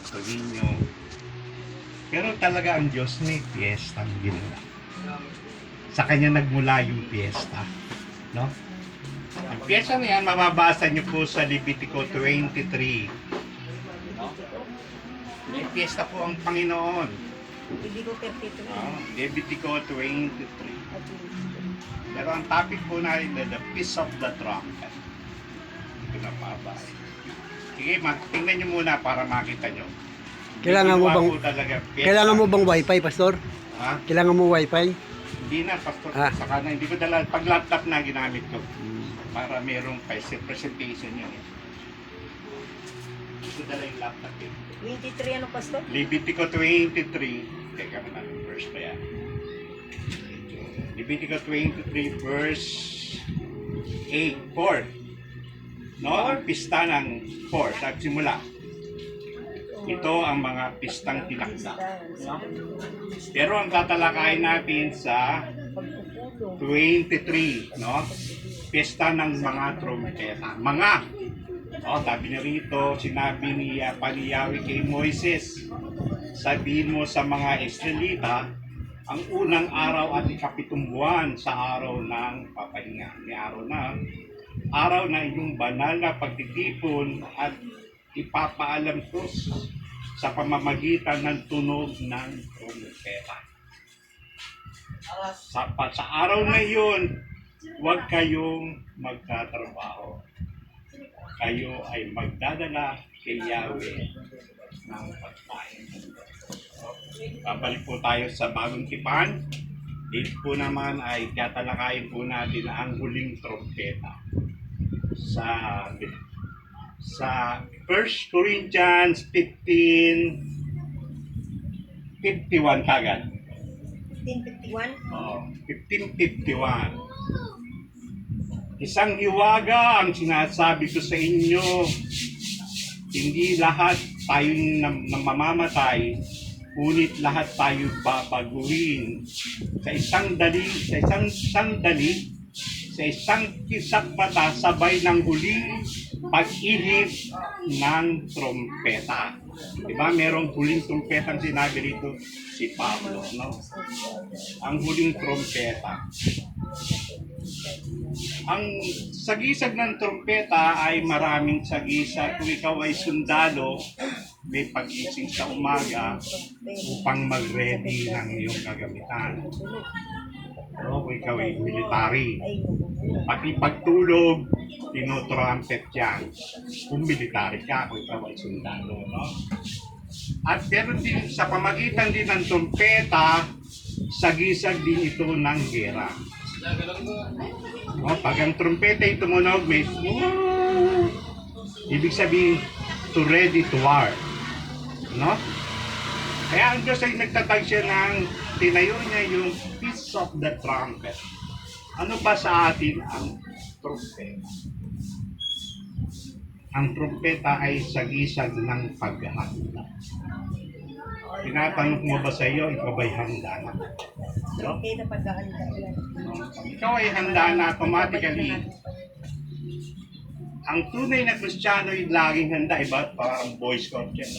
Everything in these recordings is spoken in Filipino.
Santo Niño. Pero talaga ang Diyos may piyesta ang ginawa. Sa Kanya nagmula yung piyesta. No? Ang piyesta na yan, mababasa niyo po sa Levitico 23. No? May piyesta po ang Panginoon. Levitico 33. Levitico 23. Pero ang topic po natin na the Feast of the Trumpet. Ito na pa. Sige, tingnan nyo muna para makita nyo. Kailangan mo bang wifi, Pastor? Ha? Kailangan mo wifi? Hindi na, Pastor. Saka na, hindi ko dala. Pag laptop na ginamit ko. Para merong presentation yun. Hindi ko dala yung laptop eh. 23 ano, Pastor? Levitico 23. Teka mo na, verse pa yan. Levitico 23 verse 8, 4. No? Ang pista ng 4. Nagsimula. Ito ang mga pistang tinakda. No? Pero ang tatalakayin natin sa 23, no? Pista ng mga trompeta. Mga. Sabi na rito, sinabi ni Yahweh kay Moises, sabihin mo sa mga Israelita, ang unang araw at ikapitong buwan sa araw ng papahinga. May araw na inyong banal na pagtitipon at ipapaalam ko sa pamamagitan ng tunog ng trompeta. Sa araw na iyon, huwag kayong magtatrabaho. Kayo ay magdadala kay Yahweh ng pagkain. Babalik po tayo sa bagong tipan. Dito po naman ay tatalakayin po natin ang huling trompeta. Sa 1 Corinthians 15:51 kagad. 15:51? Oo, 15:51. Isang hiwaga ang sinasabi ko sa inyo. Hindi lahat tayo mamamatay, ngunit lahat tayo babaguhin. Sa isang sandali, sa isang kisap mata, sabay ng huling pag-ihip ng trompeta. Diba? Merong huling trompeta ang sinabi rito si Pablo. No? Ang huling trompeta. Ang sagisag ng trompeta ay maraming sagisag. Kung ikaw ay sundalo, may pag-ising sa umaga upang mag-ready ng iyong kagamitan. Kung ikaw ay military, pati pagtulog, tinotrumpet yan. Kung military ka, kung ikaw ay sundalo. No? At pero din, sa pamagitan din ng trompeta, sagisag din ito ng gera. Pag ang trompeta ay tumunog, may ibig sabihin to ready to war. No? Kaya ang Diyos ay nagtatag siya ng tinayo niya yung Feast of the Trumpet. Ano ba sa atin ang trompeta? Ang trompeta ay sagisag ng paghahanda. Tinatanong mo ba sa iyo, ikaw ba'y handa na? No? Okay na paghahanda yan. Ikaw ay handa na automatically. Ang tunay na Kristiyano ay laging handa. Iba parang Boy Scout yan.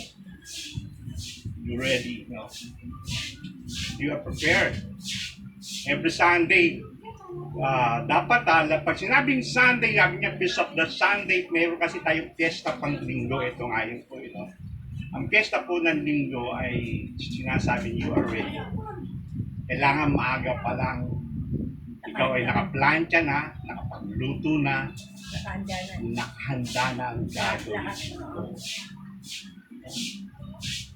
You ready? No? You are prepared. Every Sunday, dapat pag sinabing Sunday, sabi niya, Feast of the Sunday, meron kasi tayong fiesta pang linggo. Ito nga yun po. Ang fiesta po ng linggo ay sinasabi you are ready. Kailangan maaga pa lang. Ikaw ay nakaplantya na, nakapagluto na, nakahanda na ang gagawin.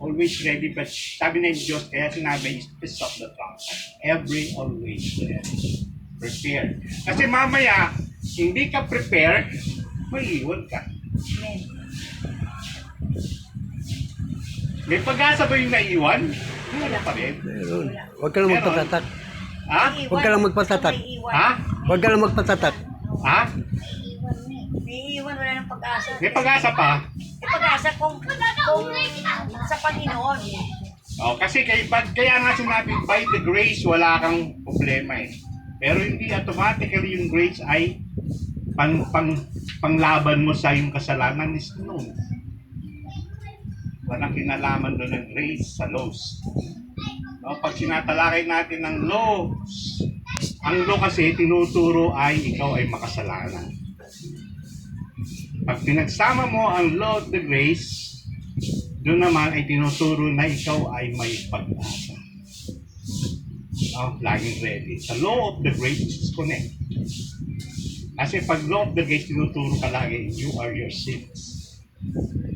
Always ready, but sabi ng Diyos, kaya sinabi is Feast of the Trumpet. Always ready. Prepared. Kasi mamaya, hindi ka prepared, maiiwan ka. Amen. May pag-asa ba yung naiiwan? Wala pa rin. Huwag ka lang magpatatak. Ha? Huwag ka lang magpatatak. Ha? Huwag ka lang magpatatak. Ha? May iwan, wala ng pag-asa. May pag-asa pa? May pag-asa kung sa Panginoon. Kasi kaya nga sinabi, by the grace, wala kang problema eh. Pero hindi automatically yung grace ay panglaban mo sa yung kasalanan is no. Walang kinalaman doon ng grace sa laws. No? Pag sinatalakay natin ng laws, ang law kasi tinuturo ay ikaw ay makasalanan. Pag pinagsama mo ang law of the grace, doon naman ay tinuturo na ikaw ay may pag-asa. Laging ready. Sa law of the grace is connect. Kasi pag law of the grace, tinuturo ka lagi, you are your sins.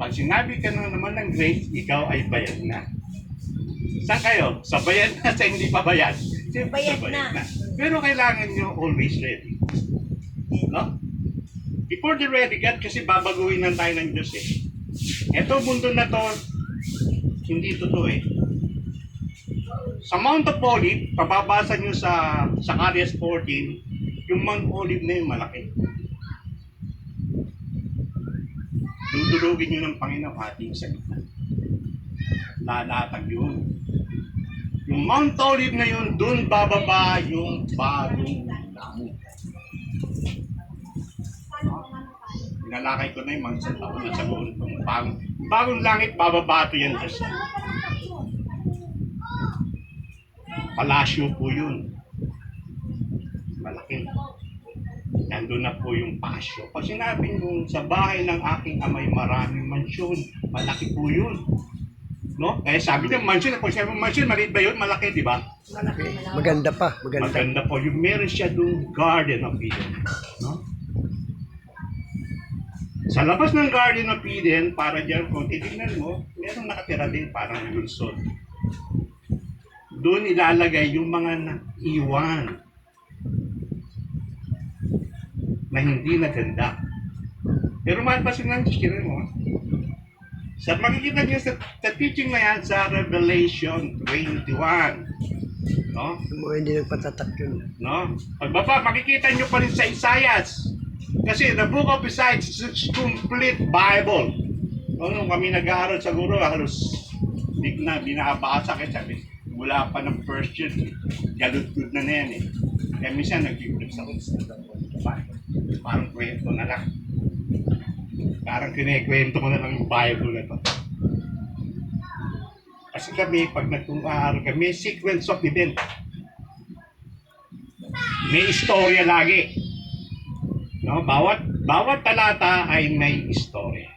Pag sinabi ka na naman ng grace, ikaw ay bayad na. Saan kayo? Sa bayad na, sa hindi pa bayad? Siyempre, Bayad sa bayad na. na. Pero kailangan nyo always ready. No? Before the ready God, kasi babaguhin lang tayo ng Diyos eh. Ito mundo na to, hindi totoo eh. Sa Mount of Olive, pababasa nyo sa Zacarias 14, yung Mount Olive na yung malaki. Dudulugin nyo ng Panginoon ating sa gitna. Lalatag yun. Yung Mount Olive na yun, dun bababa yung bagong langit. Pinalakay ko na yung mga isang taon na sa buong bagong langit, bababa ito yan. Palasyo po yun. Malaki. Nandun na po yung pasyo. Pag sinabi nyo, sa bahay ng aking amay maraming mansyon, malaki po yun. No? Kaya sabi ng mansyon, kung sabi ng mansyon, maliit ba yun? Malaki, di ba? Malaki. Maganda pa, maganda. Maganda po. Yung meron siya doon, Garden of Eden. No? Sa labas ng Garden of Eden, para dyan, kung titignan mo, meron nakatira din parang lungsod. Doon ilalagay yung mga naiwan na hindi naganda. Pero mahal pa silang kirin mo. Sa makikita niyo sa teaching na yan sa Revelation 21. No? Yung mga hindi nagpatatak yun. No? Pagbaba, makikita niyo pa rin sa Isaias. Kasi the book of Isaiah is a complete Bible. Nung kami nag-aaral sa guro, halos hindi na binabasa kasi sabi, mula pa ng first year, galud-good na yan eh. Kaya minsan nag-flips ako sa parang kwento na lang. Parang kinikwento ko na lang yung Bible na to. Kasi kami, pag nag-aaral kami, sequence of event. May istorya lagi. No, bawat talata ay may istorya.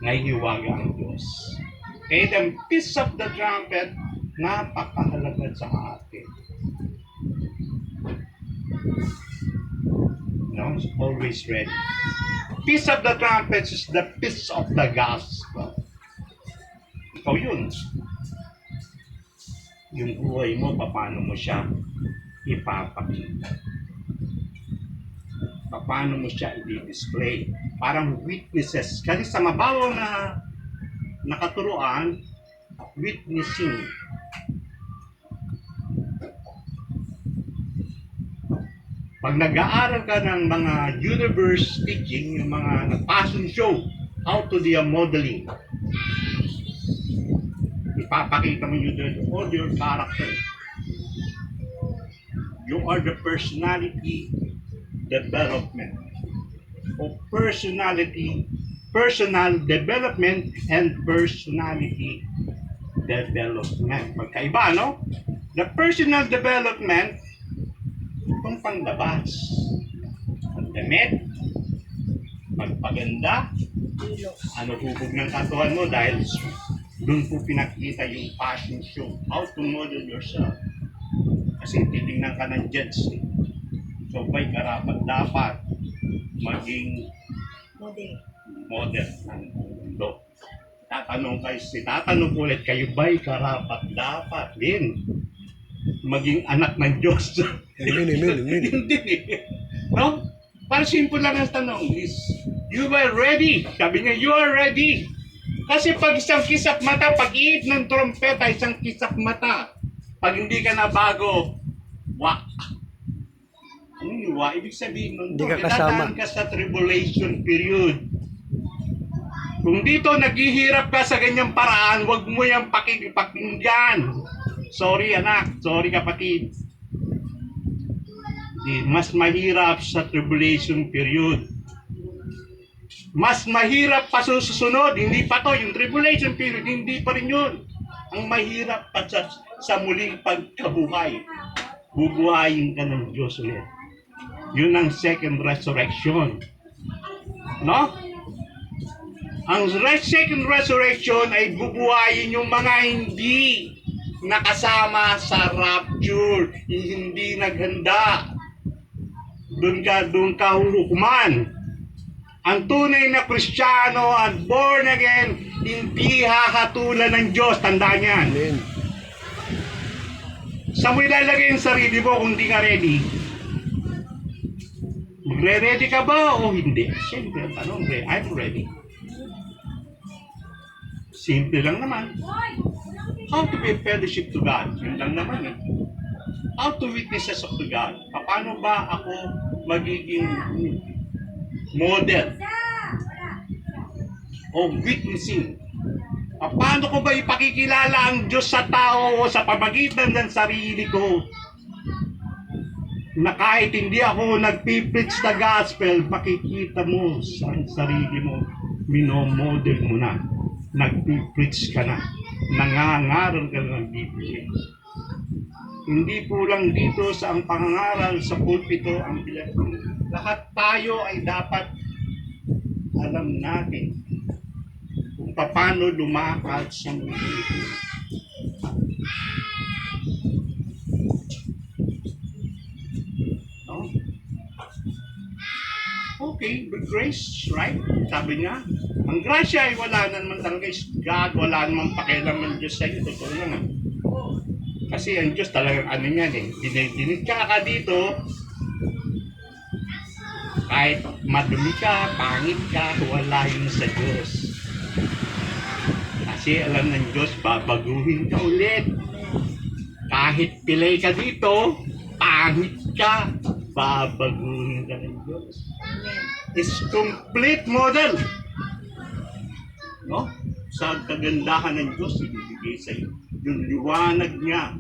Naihiwaga ang Diyos. Kaya the Feast of the Trumpet, napakahalaga sa atin. No, it's always ready. Feast of the Trumpets is the feast of the gospel. Ikaw yun. Yung buhay mo, paano mo siya ipapakita. Paano mo siya i-display. Parang witnesses. Kasi sa mababaw na nakaturuan, witnessing. Pag nag-aaral ka ng mga universe teaching, yung mga passion show, how to do a modeling, ipapakita mo yun doon, all your character. You are the personality development. O personal development and personality development. Magkaiba, no? The personal development, itong panglabas. Pagdamit, pagpaganda, ano hubog ng katawan mo dahil doon po pinakita yung passion show. How to model yourself. Kasi titingnan ka ng judge. So, ba'y karapat dapat maging model ng mundo? Tatanong ulit kayo ba'y karapat dapat din maging anak ng Diyos? Amen. Hindi. No? Para simple lang ang tanong is, you are ready. Sabi niya, you are ready. Kasi pag isang kisap mata, pag-iit ng trompeta, isang kisap mata. Pag hindi ka na bago, wak. Ibig sabihin nun, hindi ka kasama. dadaan ka sa tribulation period. Kung dito naghihirap ka sa ganyang paraan, huwag mo yung pakinggan. Sorry anak, sorry kapatid. Mas mahirap sa tribulation period. Mas mahirap pa susunod, hindi pa to, yung tribulation period, hindi pa rin yun. Ang mahirap pa sa muling pagkabuhay. Bubuhayin ka ng Diyos ulit. Yun ang second resurrection. No? Ang second resurrection ay bubuhayin yung mga hindi nakasama sa rapture, hindi naghanda. Doon ka huhukuman. Ang tunay na Kristiyano at born again, hindi hahatulan ng Diyos. Tandaan yan. Amen. Saan mo ilalagay yung sarili mo kung hindi ka ready? Magre-ready ka ba o hindi? Siyempre, tanong, I'm ready. Simple lang naman. How to be a fellowship to God. Yun lang naman eh. How to witnesses of the God. Paano ba ako magiging model of witnessing? Paano ko ba ipakikilala ang Diyos sa tao o sa pamagitan ng sarili ko? Na kahit hindi ako nagpipreach the gospel, makikita mo sa sarili mo, minomodel mo na. Nagpipreach ka na. Nangangaral ka ng Biblia. Hindi po lang dito sa ang pangangaral sa pulpito ang bilang. Lahat tayo ay dapat alam natin kung paano lumakad sa mundo. No? Okay, with grace, right? Sabi niya, ang grasya ay wala naman talaga God, wala naman pakialam ng Diyos sa iyo. Totoo naman. Kasi ang Diyos talagang ano yan eh. Dinidinig ka dito, kahit madumi ka, pangit ka, wala yun sa Diyos. Kasi alam ng Diyos, babaguhin ka ulit. Kahit pilay ka dito, pangit ka, babaguhin ka ng Diyos. It's complete model. No? Sa kagandahan ng Diyos, ibibigay sa iyo. Yung liwanag niya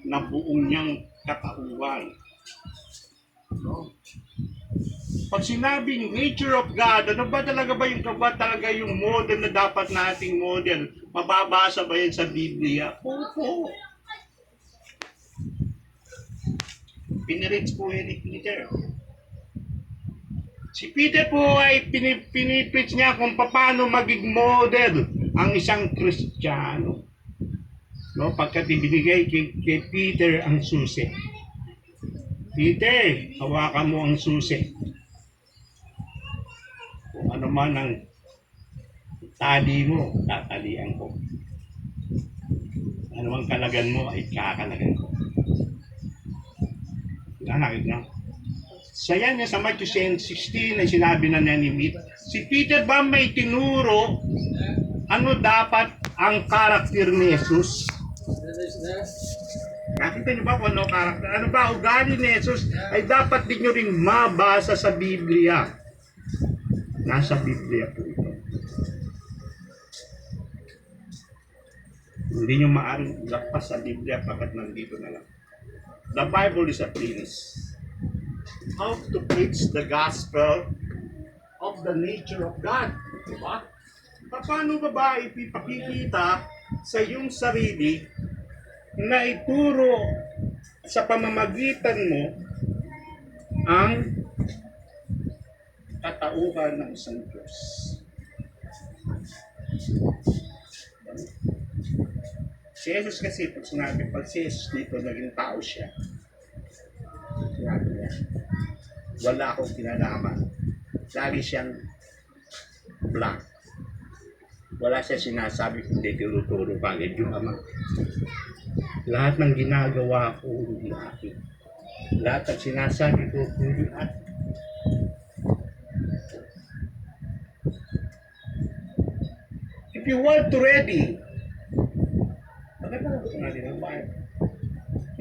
na buong niyang katauhan. No? Pag sinabing nature of God, ano ba talaga yung model na dapat nating model? Mababasa ba yan sa Biblia? Opo. Pinirits po yan ni Peter. Si Peter po ay pinipreach niya kung paano maging model ang isang Kristiyano. No, pagkat ibinigay kay Peter ang susi. Peter, hawakan mo ang susi. Kung ano man ang tali mo, tatalian ko. Ano ang kalagan mo, ay kakalagan ko. Nakakit na. Sa yan, sa Matthew 16 ay sinabi na ni Peter. Si Peter ba may tinuro ano dapat ang karakter ni Jesus? Nakita niyo ba kung ano karakter? Ano ba ugali ni Jesus ay dapat din nyo rin mabasa sa Biblia. Nasa Biblia po ito. Hindi nyo maaaring ilagpas sa Biblia pagkat nandito na lang. The Bible is a place. How to preach the gospel of the nature of God. Diba? Paano ba ipipakikita sa iyong sarili na ituro sa pamamagitan mo ang katauhan ng isang Diyos? Si Jesus kasi, pag si Jesus dito, naging tao siya. Sinabi niya, wala akong kinalaman. Lagi siyang blank. Wala siya sinasabi kundi tinuturo kagad yung Ama. Lahat ng ginagawa ko, hindi akin. Lahat ng sinasabi ko, hindi akin. If you want to ready, maganda natin ang Bible.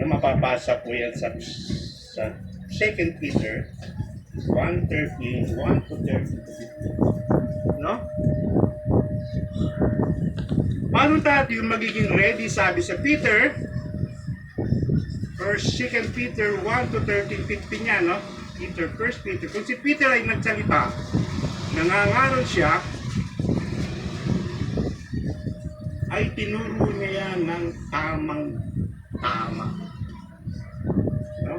Na mapapasa po yan sa 2 Peter 1:13, 1-30. No? Paano tayo yung magiging ready? Sabi sa Peter, 2 Peter 1-13, 15 niya, no? Peter, 1 Peter. Kung si Peter ay nagsalita, nangangaral siya, ay tinuro niya yan ng tamang-tama. No?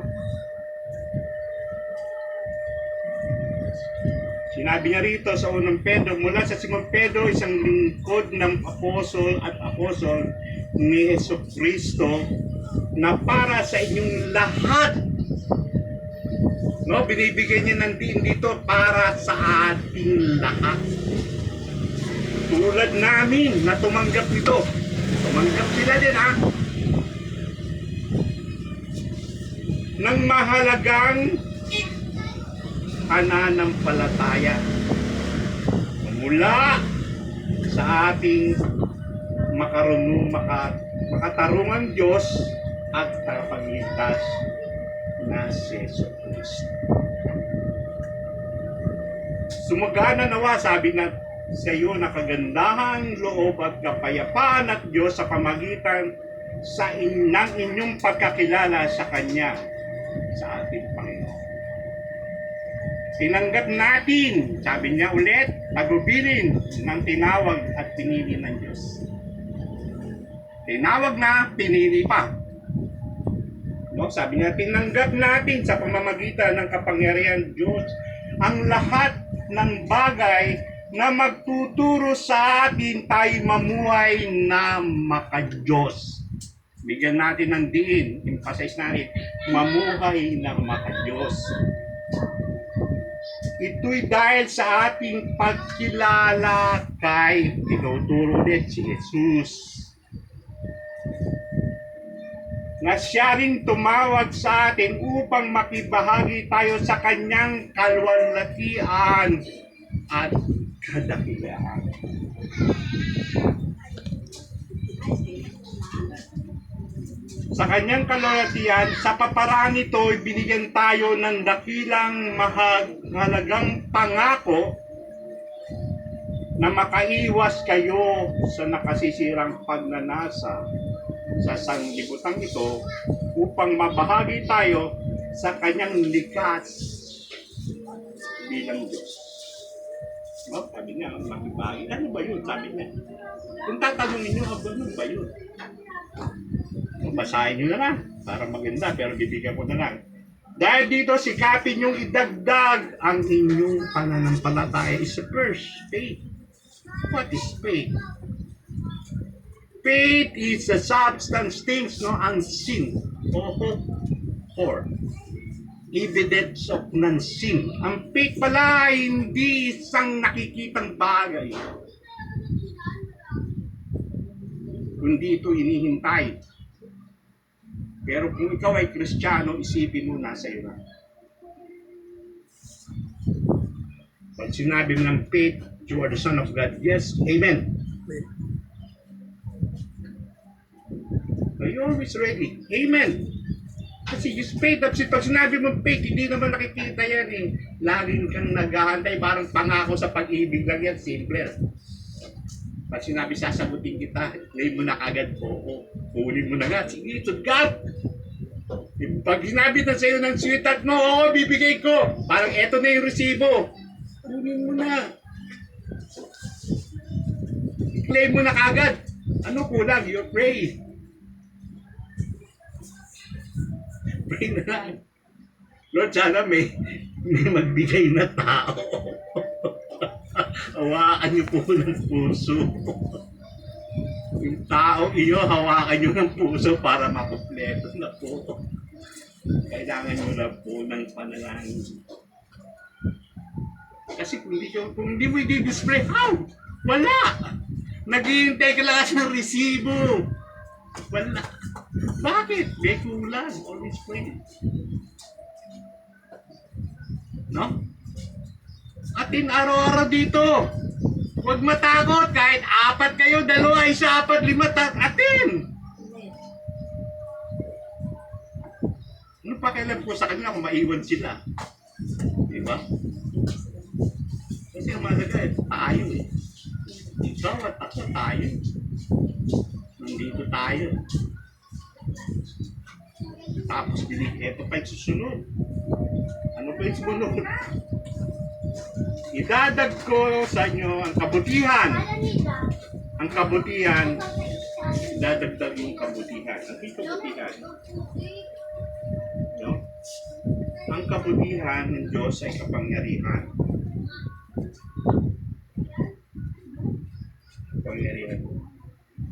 Sinabi niya rito sa unang Pedro, mula sa Simon Pedro, isang lingkod ng apostol ni Jesucristo, na para sa inyong lahat. No, binibigyan niya ng diin dito para sa ating lahat. Tulad namin na tumanggap nito. Tumanggap sila din, ha? Ng mahalagang pananampalataya mula sa ating makatarungang Diyos at tagapagligtas na si Jesucristo. Sumagana nawa, sabi na sa iyo, na kagandahan, loob at kapayapaan at Diyos sa pamagitan ng inyong pagkakilala sa Kanya, sa ating Panginoon. Tinanggap natin, sabi niya ulit, tagubilin ng tinawag at pinili ng Diyos. Tinawag na, pinili pa. No, sabi niya, tinanggap natin sa pamamagitan ng kapangyarihan Diyos ang lahat ng bagay na magtuturo sa atin tayo mamuhay na maka-Diyos. Bigyan natin ng diin, emphasize natin, mamuhay na maka-Diyos. Ito'y dahil sa ating pagkilala kay tinuturo din si Jesus, na siya rin tumawag sa atin upang makibahagi tayo sa kanyang kalwalhatian at kadakilaan. Sa kanyang kalwalhatian, sa paparaan nito, binigyan tayo ng dakilang mahalagang pangako na makaiwas kayo sa nakasisirang pagnanasa sa sanglibutan ito upang mabahagi tayo sa kanyang likas bilang Diyos. No? Sabi niya, makibahagi. Ano ba yun? Sabi niya. Kung tatanungin niyo, ano ba yun? Basahin nyo na lang para maganda, pero bibigyan ko na lang. Dahil dito, sikapin nyong idagdag ang inyong pananampalataya is first faith. What is faith? Faith is a substance, things no unseen, o hope for evidence of non-sin. Ang faith pala ay hindi isang nakikitang bagay, kundi ito inihintay. Pero kung ikaw ay Kristiyano, isipin mo nasa iyo na. Pag sinabi mo ng faith, you are the Son of God. Yes, amen. So you're always ready. Amen. Kasi yung faith, pag sinabi mo faith, hindi naman nakikita yan eh. Laging kang naghahantay, parang pangako sa pag-ibig lang yan. Simple. Pag sinabi sasagutin kita, lay mo na kagad po. Kunin mo na nga. Sige, God. Pag sinabi na sa'yo ng sweetheart mo, oo, bibigay ko. Parang eto na yung resibo. Kunin mo na. I-claim mo na kagad. Ano kulang? You pray. Pray na lang. Lord, sana may magbigay na tao. Hawakan niyo po ng puso. Yung tao iyo, hawakan niyo ng puso para makumpleto na po. Kailangan niyo na po ng panalangin. Kasi kung hindi mo i-display, how? Wala! Naghihintay ka lang ng resibo. Wala. Bakit? May kulang. Always pray. No? Atin araw-araw dito. Huwag matakot. Kahit 4 kayo, 2, 1, 4, 5, atin. Ano pa kailan po sa kanila kung maiwan sila? Diba? Kasi ang mahalaga tayo eh. Ikaw at ako tayo. Nandito tayo. Tapos ito pa yung susunod. Ano pa yung susunod? Idadag ko sa inyo ang kabutihan. Ang kabutihan, dadagdag yung kabutihan. Ano yung kabutihan? No? Ang kabutihan ng Diyos ay kapangyarihan. Kapangyarihan.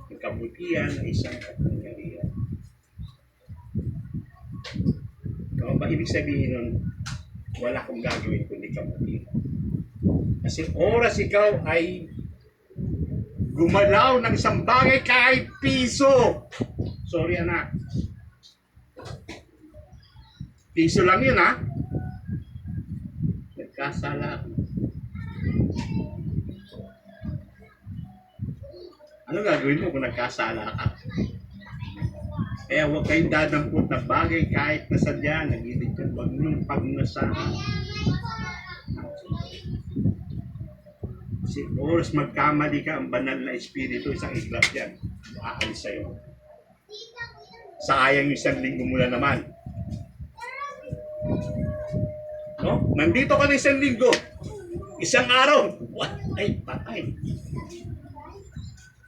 Ang kabutihan ay isang kapangyarihan. No? Ba ibig sabihin nun, wala kong gagawin kundi kabutihan. Kasi oras ikaw ay gumalaw ng isang bagay kahit piso. Sorry anak. Piso lang yun ha. Nagkasala. Ano gagawin mo kung nagkasala ka? Kaya huwag kayong dadampot na bagay kahit nasa dyan. Nag-ibig ka, huwag nung pagnasahan. Kasi oras magkamali ka, ang banal na espiritu, isang iglap yan. Aalis sa'yo. Sayang yung 1 linggo mo na naman. No? Nandito ka na 1 linggo. 1 araw. What? Ay, patay.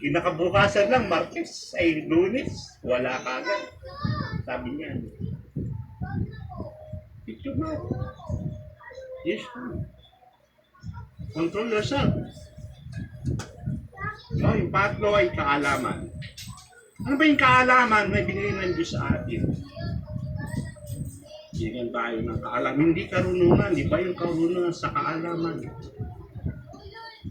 Kinakabukasan lang, Martes, ay Lunes. Wala ka agad. Sabi niya. It's your mouth. Yes, control yourself. No, yung patlo ay kaalaman. Ano ba yung kaalaman na binigay ng Diyos sa atin? Bigyan tayo ng kaalaman. Hindi karunungan, di ba yung karunungan sa kaalaman?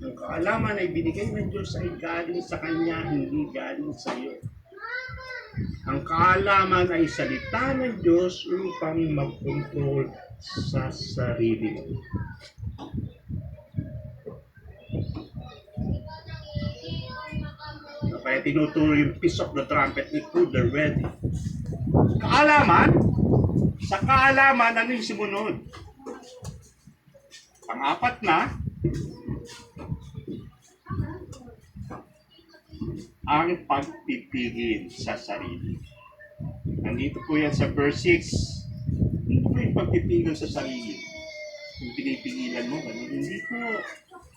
Yung kaalaman ay binigay ng Diyos ay galing sa Kanya, hindi galing sa iyo. Ang kaalaman ay salita ng Diyos upang mag-control sa sarili mo. Kaya tinuturo yung piece of the trumpet ni the ready. Kaalaman, sa kaalaman, ano yung sumunod? Pang-apat na, ang pagpipigil sa sarili. Nandito po yan sa verse 6. Hindi po yung pagpipigil sa sarili. Yung pinipigilan mo, hindi po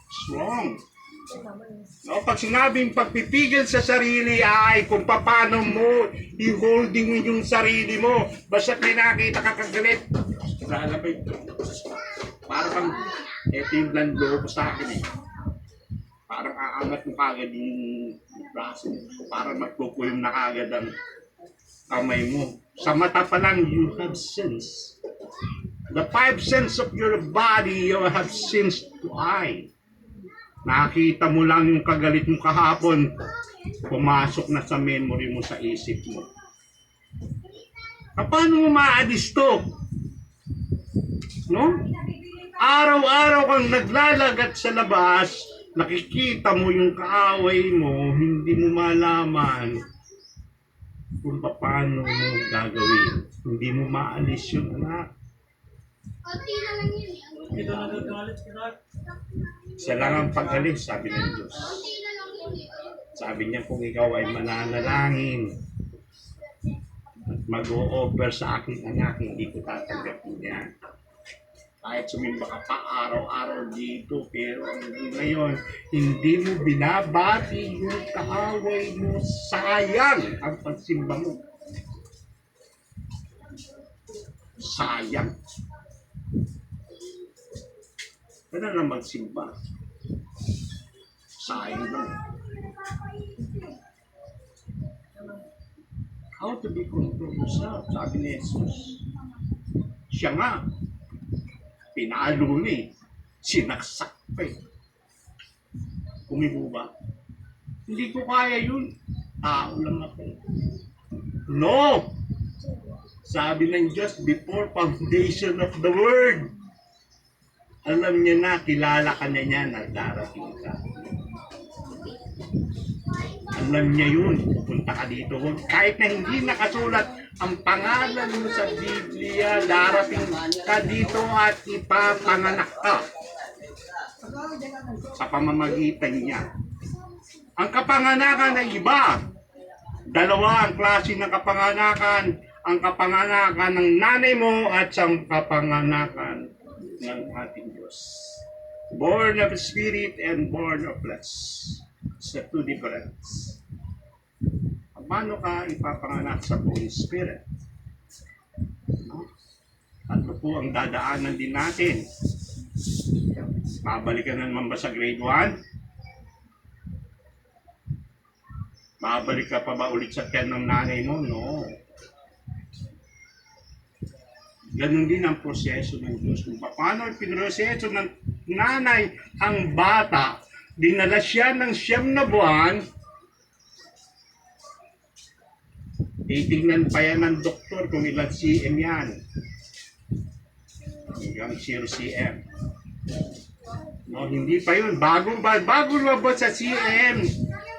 strong. No, pag sinabing pagpipigil sa sarili ay kung paano mo i-holding yung sarili mo. Basta't may nakita ka kagalit. Lalabay. Parang ito yung blando ko sa akin eh. Parang aangat mo kagad yung braso mo. Parang magpupulong na kagad ang kamay mo. Sa mata pa lang, you have sense. The 5 sense of your body, you have sense to eye. Nakita mo lang yung kagalit mo kahapon, pumasok na sa memory mo, sa isip mo. Paano mo maalis to? No? Araw-araw kang naglalagat sa labas, nakikita mo yung kaaway mo, hindi mo malaman kung paano mo gagawin. Hindi mo maalis yun, anak. Siya lang ang pag-alis, sabi ng Diyos. Sabi niya, kung ikaw ay mananalangin at mag-o-offer sa aking anak, hindi ko tatanggapin yan. Kahit sumimba ka pa araw-araw dito, pero ngayon, hindi mo binabati yung kaaway mo, sayang ang pagsimba mo. Sayang. Kaya na magsimba. Sayang lang. How to be control yourself, sabi ni Jesus. Siya nga, pinalo ni, sinaksak pa eh. Kumibo ba? Hindi ko kaya yun. Tao lang ako. No! Sabi ng Diyos, before foundation of the world, alam niya na, kilala ka na niya na darating ka. Alam niya yun, pupunta ka dito. Kahit na hindi nakasulat ang pangalan mo sa Biblia, darating ka dito at ipapanganak ka sa pamamagitan niya. Ang kapanganakan ay iba. Dalawa ang klase ng kapanganakan. Ang kapanganakan ng nanay mo at ang kapanganakan ng ating Diyos. Born of spirit and born of flesh. Sa two difference. Paano ka ipapanganak sa Holy Spirit? No? Tatlo po ang dadaanan din natin. Babalik ka na naman ba sa grade 1? Babalik ka pa ba ulit sa tiyan ng nanay mo? No. Ganun din ang proseso ng Diyos. Kung paano pinroseso ng nanay ang bata, dinala siya ng 9 na buwan, titignan pa yan ng doktor kung ilang cm yan. Hanggang 0 cm. No, hindi pa yun. Bago lumabas sa cm,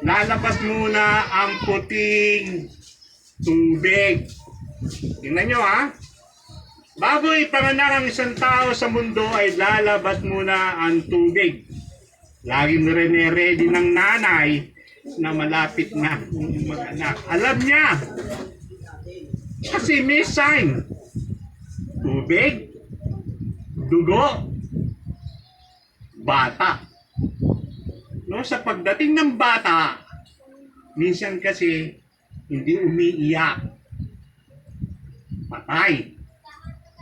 lalabas muna ang puting tubig. Tingnan nyo ha. Bago ipanganak ang isang tao sa mundo ay lalabas muna ang tubig. Laging ready ng nanay na malapit na mag-anak. Alam niya. Kasi may sign. Tubig, dugo, bata. No, sa pagdating ng bata, minsan kasi hindi umiiyak. Patay.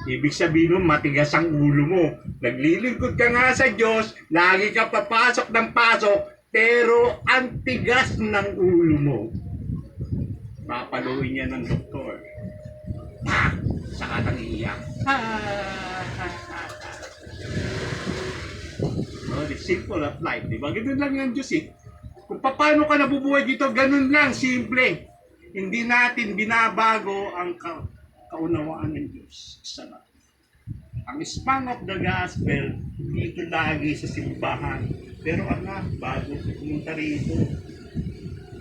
Ibig sabihin nun, matigas ang ulo mo. Naglilingkod ka nga sa Diyos, lagi ka papasok ng pasok, pero ang tigas ng ulo mo. Papaluin niya ng doktor. Saka nang iiyak. No, the simple of life, di ba? Ganun lang yung Diyos eh. Kung paano ka nabubuhay dito, ganun lang, simple. Hindi natin binabago ang kaunawaan ng Diyos. Sana. Ang span of the gospel, dito lagi sa simbahan. Pero anak, bago pumunta rito,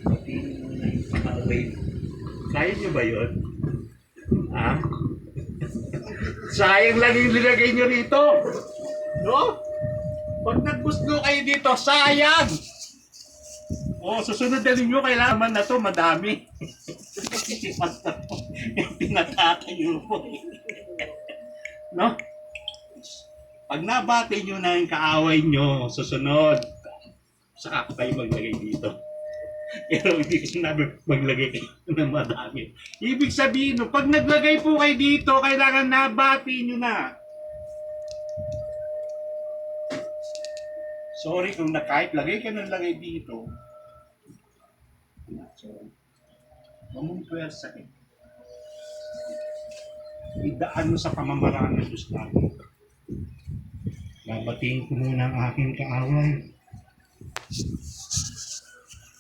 pati na yung paka-away. Kaya nyo ba yun? Ha? Sayang lang yung nilagay nyo rito. No? Pag naggusto kayo dito, sayang! O, susunod na ninyo, kailangan na to, madami. Yung pinatatayo mo. No? Pag nabati nyo na yung kaaway nyo, susunod, saka ko kayo maglagay dito. Pero hindi ko sinabi maglagay kayo ng madami. Ibig sabihin, no, pag naglagay po kayo dito, kailangan nabati nyo na. Sorry kung kahit lagay ka ng lagay dito. Sorry. Huwag mong pwersa eh. Idaan mo sa pamamaraan ng Diyos natin. Babatiin ko muna ang aking kaaway.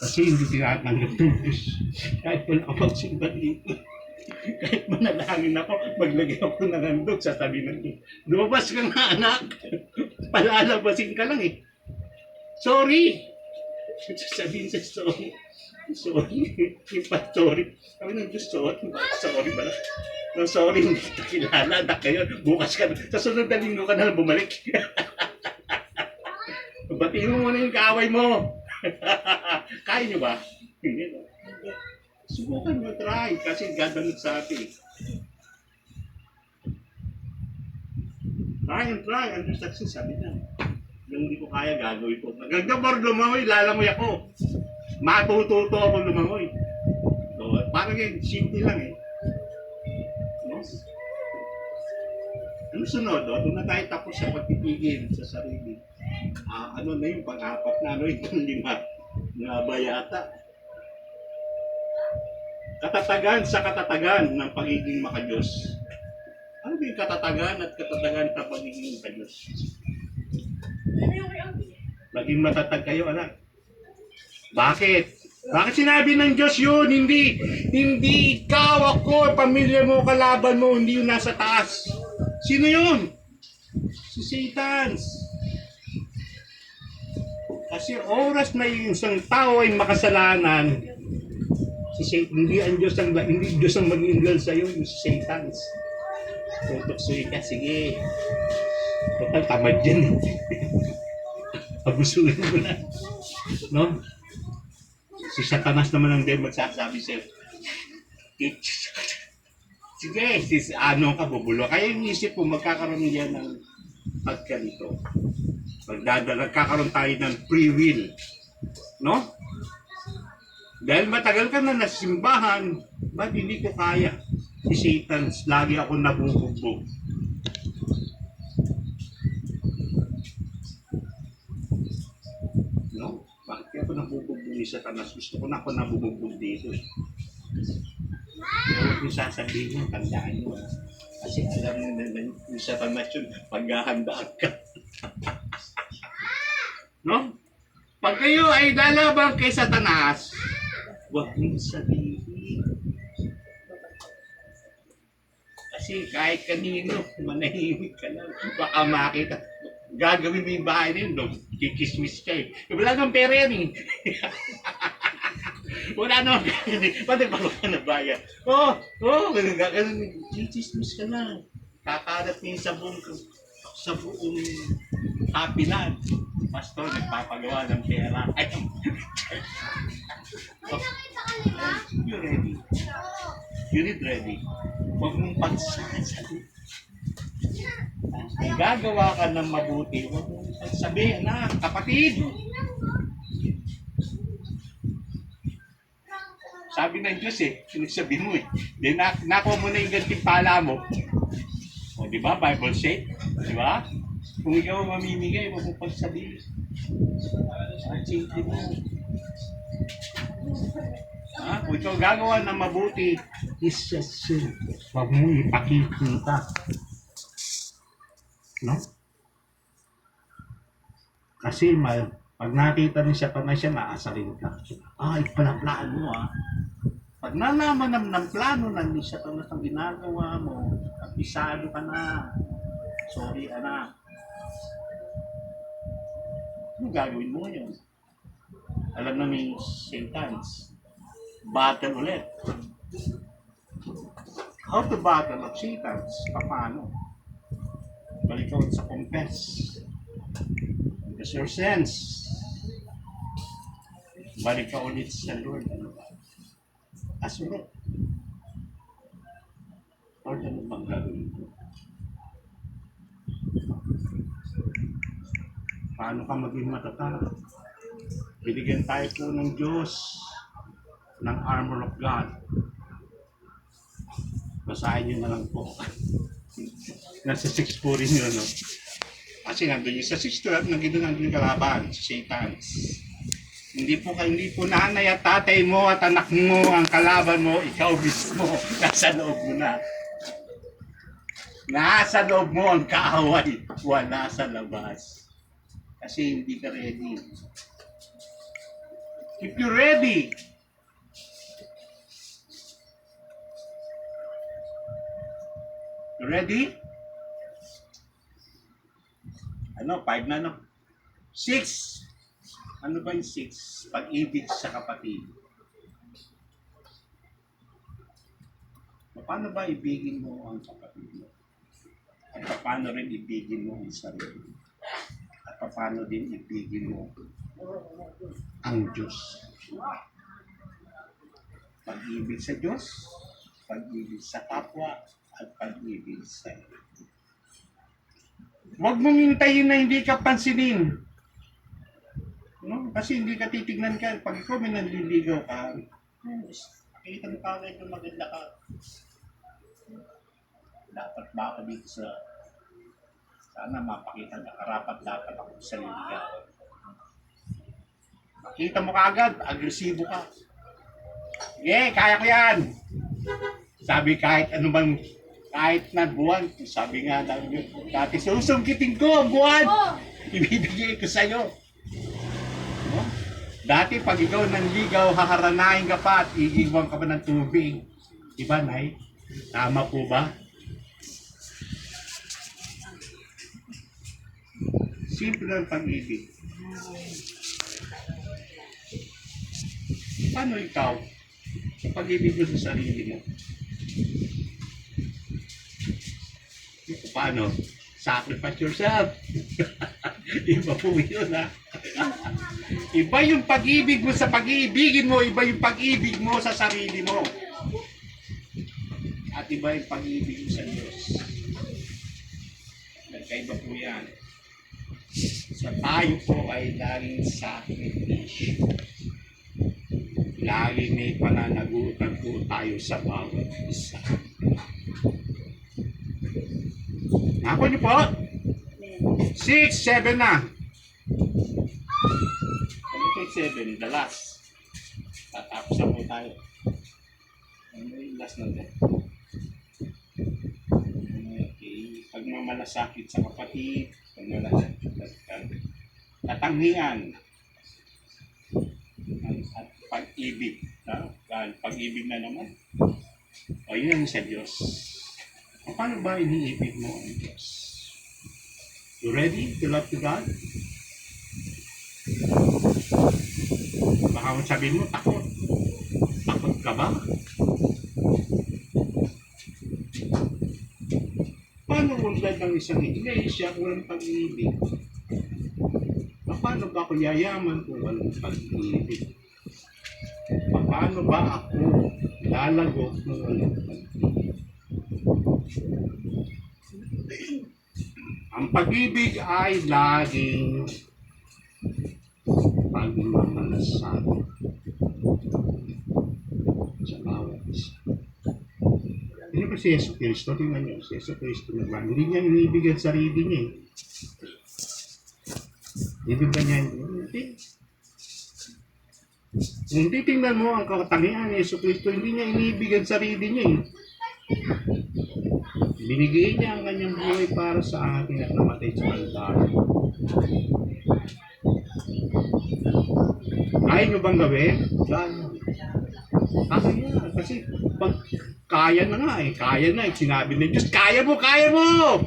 Kasi hindi tinatanggap ng Diyos. Kahit wala ako magsimba dito. Kahit manalangin ako, maglagay ako ng handog sa tabi ng Diyos. Lumabas ka nga anak. Palalabasin ka lang eh. Sorry! Sabihin sa sorry. Sorry. Yung sorry. Sabi ng Diyos, sorry. Sorry pala. No, sorry, hindi kita kilala. Anak kayo. Bukas ka. Sa sunod na linggo ka na bumalik. Batiin mo muna yung kaaway mo. Kaya nyo ba? Hindi. Subukan mo, try. Kasi God ang nagsabi. Try and try. Ang success, sabi na. Yung hindi ko kaya, gagawin ko. Gagdabar lumangoy, lalamoy ako. Matututo ako lumangoy. So, parang yan, simple lang eh. No? Ano sunod? Doon na tayo tapos sa pagtitigil sa sarili. Ano na yung pang-apat na, ano yung lima na bayata. Katatagan sa katatagan ng pagiging makadiyos. Ano ba yung katatagan at katatagan sa pagiging makadiyos? Maging matatag kayo, anak. Bakit? Bakit sinabi ng Diyos yun? Hindi ikaw, ako, pamilya mo, kalaban mo, hindi yun nasa taas. Sino yun? Si Satan. Kasi oras na yung isang tao ay makasalanan, si Satan, hindi Diyos ang mag-inggal sa iyo, yung si Satan. Tutoksoy ka, sige. Total, tamad yan. Abusuin mo na. No? Si Satanas naman ang din magsasabi sa'yo. Sige, ano ka, bubulo. Kaya yung isip mo, magkakaroon yan ng pagkalito. Nagkakaroon tayo ng free will. No? Dahil matagal ka na nasa simbahan, ba't hindi ko kaya? Si Satan, lagi ako nabubugbog. No? Bakit kaya ako nabubugbog ni Satanas? Gusto ko na ako nabubugbog dito. Pero huwag yung sasabihin mo, tandaan mo. Kasi alam mo na yung Satanas yun, paghahandaan ka. No? Pag kayo ay lalaban kay Satanas, huwag mong sabihin. Kasi kahit kanino, manahimik ka lang. Baka makita. Gagawin mo yung bahay na yun, no? Kikismis ka eh. Wala nang pera yan eh. Wala naman pera eh. Pati pa ka na bayan. Ganun. Kikismis ka na. Kakalat mo yung sa buong kapilan. Pastor, nagpapagawa ng pera. You ready? You need ready. Huwag mong pagsasabi. Kung gagawa ka ng mabuti, huwag mong pagsabihin na, kapatid. Sabi ng Diyos eh, sinasabi mo eh. Then, nakuha mo na yung gantimpala mo. O, di ba? Bible said. Di ba? Kung ikaw mamimigay, huwag mong pagsabihin. Ang simple mo. Kung ikaw gagawa ng mabuti, is just sin. Huwag mong ipakikita. No? Kasi pag nakita ni Satanas siya, naasarin ka. Ipanaplano mo Pag nalaman ng plano ng Satanas ang ginagawa mo, apisado ka na. Sorry ka na. Ano gagawin mo yun? Alam na ni Satans. Battle ulit. How to battle of Satans? Paano? Balik ka ulit sa confess. Confess your sins. Balik ka ulit sa Lord. Ask ulit. Lord, ano bang gagawin ko? Paano ka maging matatag? Binigyan tayo po ng Diyos ng armor of God. Basahin nyo na lang po. Nasa 6 po rin yun, no? Kasi nandun yung sa 6 nandun yung kalaban, si Satan. Hindi po nanay at tatay mo at anak mo ang kalaban mo, ikaw mismo. Nasa loob mo na. Nasa loob mo ang kaaway. Wala sa labas. Kasi hindi ka ready. If you're ready, you ready? 5 na, no? 6. Ano ba yung 6? Pag-ibig sa kapatid. Paano ba ibigin mo ang kapatid mo? At paano rin ibigin mo ang sarili? At paano din ibigin mo ang Diyos? Pag-ibig sa Diyos, pag-ibig sa kapwa, at pag-ibig sa iyo. Huwag mong hintayin na hindi ka pansinin. No? Kasi hindi ka titignan ka. Pag ikaw may nanliligaw ka, makikita mo kagad yung maganda ka. Dapat ba ako dito sana mapakita na karapat dapat ako sa ligaw. Makita mo kagad, agresibo ka. Kaya ko yan. Sabi kahit na buwan, sabi nga lang yun, dati susungkitin ko ang buwan, ibibigay ko sa'yo. No? Dati pag ikaw nanligaw, haharanahin ka pa at iiwan ka pa ng tubig. Diba, Nay? Tama po ba? Simple ang pag-ibig. Paano ikaw? Sa pag-ibig mo sa sarili mo? Paano? Sacrifice yourself. Iba po yun, ha? Iba yung pag-ibig mo sa pag-iibigin mo, iba yung pag-ibig mo sa sarili mo. At iba yung pag-ibig mo sa Diyos. Nagkaiba po yan. Sa tayo po ay laging sakripisyo. Lagi may pananagutan po tayo sa bawat isa. Ako niyo po? 6, 7 na. Ano kay 7? The last. Tatapos na po tayo. Ano yung last na ito? Okay. Pagmamalasakit sa kapatid, katangian, at pag-ibig. Dahil pag-ibig na naman. O yun ang sa Diyos. Paano ba iniibig mo ang Diyos? You ready to love to God? Baka mo sabihin mo, takot. Takot ka ba? Paano unlad ng isang iglesia kung walang pag-ibig? Paano ba ako yayaman kung walang pag-ibig? Paano ba ako lalago kung walang pag-ibig? Ang pag-ibig ay laging pagmamalasakit sa bawat isa. Ano ba si Yesu Cristo? Tingnan niyo, si Yesu Cristo naman. Hindi niya inibig ang sarili niya eh. Hindi ba niya hindi? Kung titingnan mo ang katangian ni Yesu Cristo, hindi niya inibig ang sarili niya eh. Binigay niya ang kanyang buhay para sa atin at namatay sa kalbaryo. Kaya nyo bang gawin? Kaya. Kasi pag kaya na nga eh. Kaya na eh. Sinabi ng Diyos, kaya mo! Kaya mo!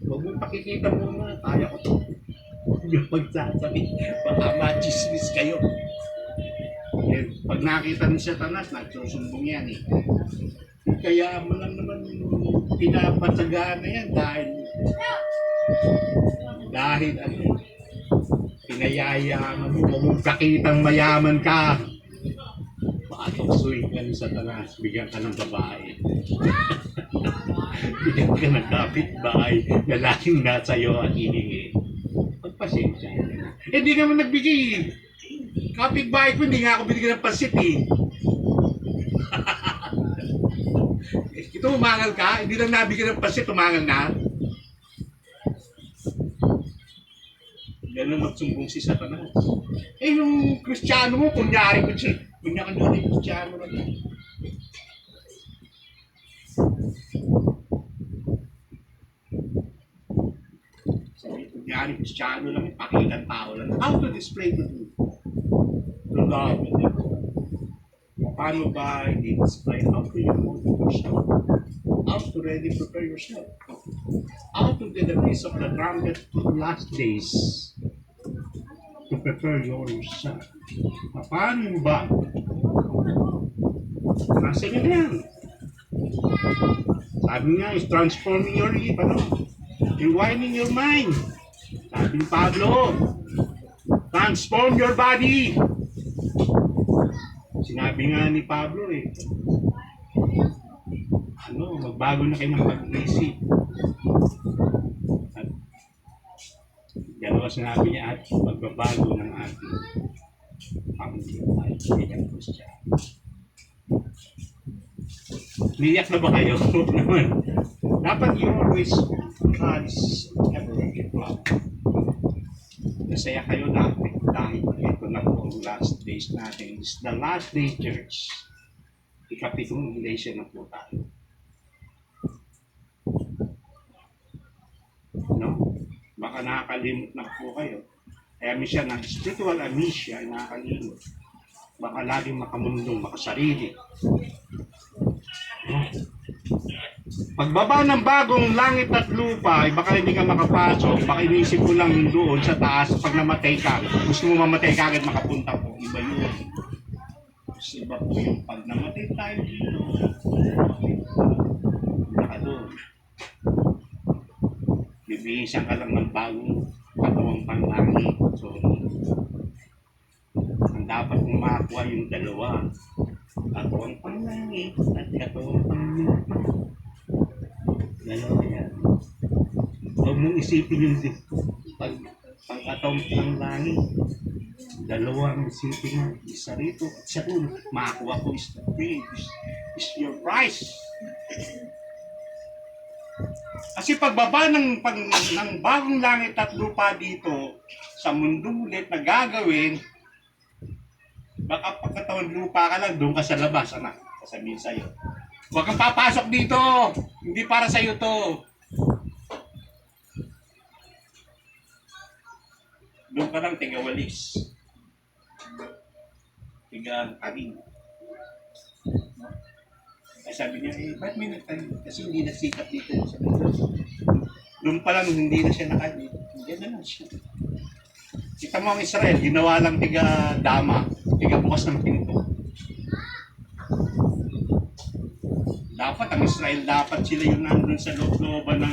Huwag mo pakikita mo na, kaya ko to. Yung pagsasabi, baka machismis kayo. Eh, pag nakita ni Satanas, nagsusumbong yan eh. Kaya mo lang naman pinapatsagaan na yan dahil ano, pinayayaman mo, huwag mong kakitang mayaman ka. Baka tuksuin ka ni Satanas, bigyan ka ng babae. Bigyan ka ng kapitbahay na laging nasa iyo at hihingi. Pagpasensya na. Eh di naman nagbigay. Kapitbahay ko, hindi nga ako binigyan ng pansit eh. Ito, umangal ka? Hindi lang nabigyan ng pansit, umangal na? Ganun magsumbong si Satanas. Eh, yung Kristiyano mo, kunyari Kristiyano na yan. Sabi, kunyari Kristiyano lang, pakitang tao lang. How to display to you? The love and the love. Paano ba i-display? How to you motivate yourself? How to ready prepare yourself? How to get the piece of the trumpet to the last days to prepare yourself? Paano ba? Nasa inyo na yan. Sabi nga is transforming your rewinding your mind. Sabi ni Pablo, transform your body. Sinabi nga ni Pablo eh, magbago na kayo ng pag-iisip. At dalawa sinabi niya at magbabago ng ating pamumuhay bilang Kristiyano. Niyak na ba kayo? Naman. Dapat you always God's ever-working plan. Masaya kayo dahil ito na po ang last days natin. It's the last day church. Ikapitong iglesia na po tayo. No? Baka nakakalimot na po kayo. Kaya minsan ng spiritual amnesia ay nakakalimot. Baka laging makamundong, makasarili. No? Pagbaba ng bagong langit at lupa, ay baka hindi ka makapasok, baka inisip mo lang doon sa taas, pag namatay ka, gusto mo mamatay ka agad makapunta po, iba yun. Kasi iba po yung pag namatay tayo dito, baka doon. Bibihisan ka lang ng bagong katawang panlangit. So, ang dapat mong makakuha yung dalawa, katawang panlangit at katawang panlupa. Dalawa yan. Huwag mong isipin yung Pangkatong ng langit. Dalawang sitting, isa rito at isa doon. Makakuha ko is your price. Kasi pagbaba ng bagong langit at lupa dito sa mundo ulit na gagawin, baka pagkatawan lupa ka lang, doon ka sa labas, anak. Sasabihin sa'yo. Huwag kang papasok dito! Hindi para sa'yo to. Doon ka lang tigawalis. Tiga kanin. Ay sabi niya, ba't may nagtanim? Kasi hindi nagsikap dito. Doon pa lang, hindi na siya nakanin. Hindi na lang siya. Kita mo ang Israel, ginawa lang tiga dama, tiga bukas ng pinto. Dapat ang Israel, dapat sila yung nandun sa loob-looban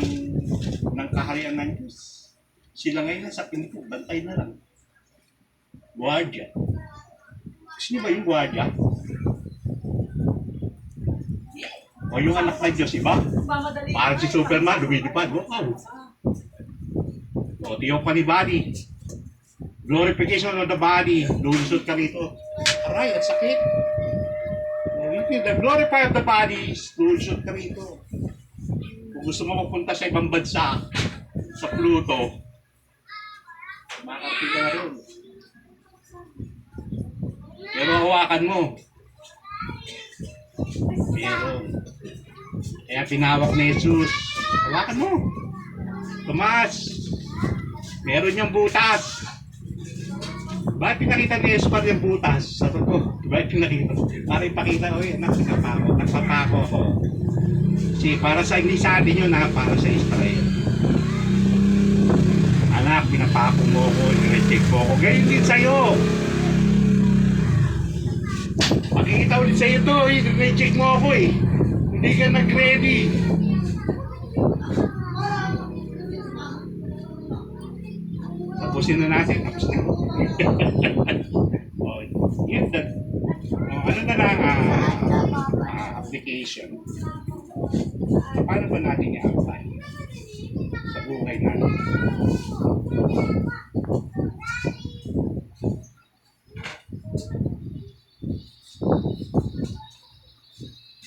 ng kaharian ng Diyos. Sila ngayon nasa pinto, bantay na lang. Guardia. Gusto niyo ba yung guardia? O yung anak ng Diyos, iba? Parang si Superman, lumilipad. Wow! O, tiyo pa ni body. Glorification of the body. Lulusot ka rito. Aray, at sakit. The glorify of the body is lulusot ka rito. Kung gusto mo mapunta sa ibang bansa, sa Pluto, makakita na rin. Pero hawakan mo. Pero, kaya pinawak ni Jesus, hawakan mo. Tomas, meron niyang butas. Bakit pinakita ni Jesus pa yung butas? Sa totoo, bakit pinakita? Para ipakita, oy, anak, nagpapako ako. Kasi para sa hindi sa atin yun, para sa Israel. Anak, pinapako mo ko, i-reject mo ko. Ganyan din sa'yo. Makikita ulit sa'yo to, i-reject mo ako eh. Hindi ka nag-ready. Tapusin na natin. Tapos na. Oh, yun, ano na lang application. Paano ba natin i-apply sa buhay natin?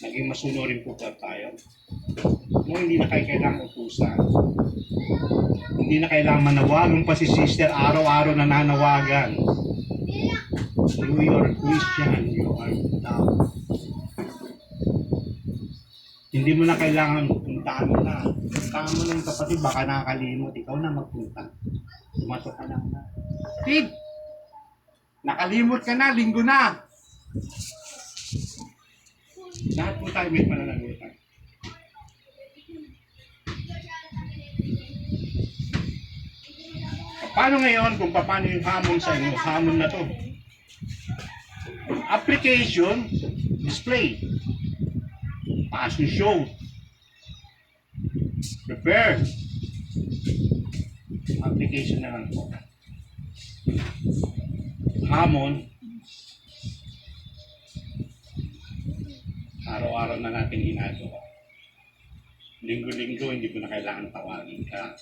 Naging masunurin po tayo. Kung hindi na kayo kailangang utusan, hindi na kailangan manawagan pa si sister araw-araw na nanawagan. You are Christian, you are now. Hindi mo na kailangan puntaan mo na. Puntaan mo na yung kapatid, baka nakakalimot. Ikaw na magpunta. Tumasok ka lang na. Kid! Nakalimot ka na, linggo na. Lahat po tayo may pananagutan. Paano ngayon kung paano yung hamon sa inyo? Hamon na to. Application, display. Passion show. Prepare. Application na lang po. Hamon. Araw-araw na natin ginagawa. Linggo-linggo, hindi ko na kailangan tawagin ka.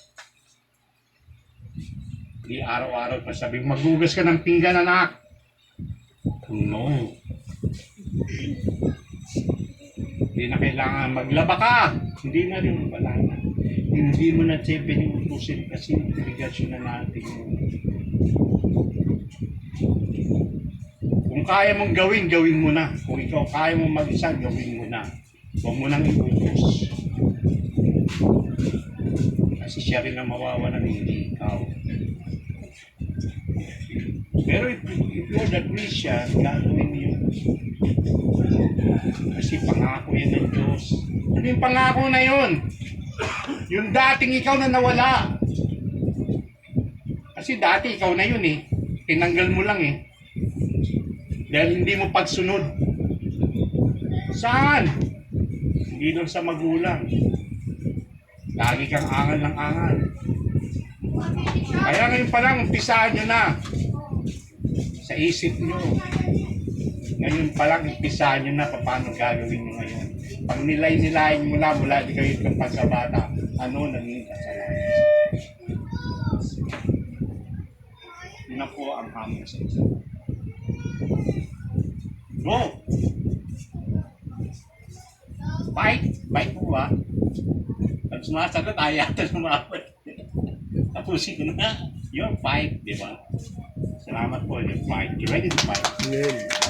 Hindi araw-araw pa sabi, maghugas ka ng pinggan, anak. No. Hindi na kailangan maglaba ka. Hindi na rin, wala na. Hindi mo na siyempre yung utusin kasi obligasyon na natin. Kung kaya mong gawin, gawin mo na. Kung ikaw kaya mong mag-isa, gawin mo na. Huwag mo nang iutos. Kasi siya rin ang mawawalan, hindi ikaw. Pero if you're the Christian, gagawin mo yun. Kasi pangako yan ng Diyos. Ano yung pangako na yun? Yung dating ikaw na nawala. Kasi dati ikaw na yun eh. Tinanggal mo lang eh. Dahil hindi mo pagsunod. Saan? Hindi lang sa magulang. Lagi kang angal ng angal. Kaya ngayon pa lang, umpisahan nyo na. Sa isip nyo. Ngayon pa lang, umpisahan nyo na paano gagawin nyo ngayon. Pag nilay-nilayin mo na mula di kayo itong pagkabata, ano naging kasalanan? na po ang hamon sa isa. Go! Fight! Fight po ba? Pag sumasagot, ayaw ito lumapit. Tapusin ko na. Your fight, di ba? Salamat po, your fight. You ready to fight? Amen.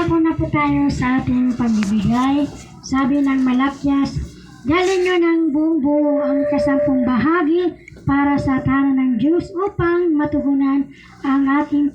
Bago na po tayo sa ating pagbibigay, sabi ng Malakyas, dalhin nyo ng buong buo ang kasampung bahagi para sa tanan ng Diyos upang matugunan ang ating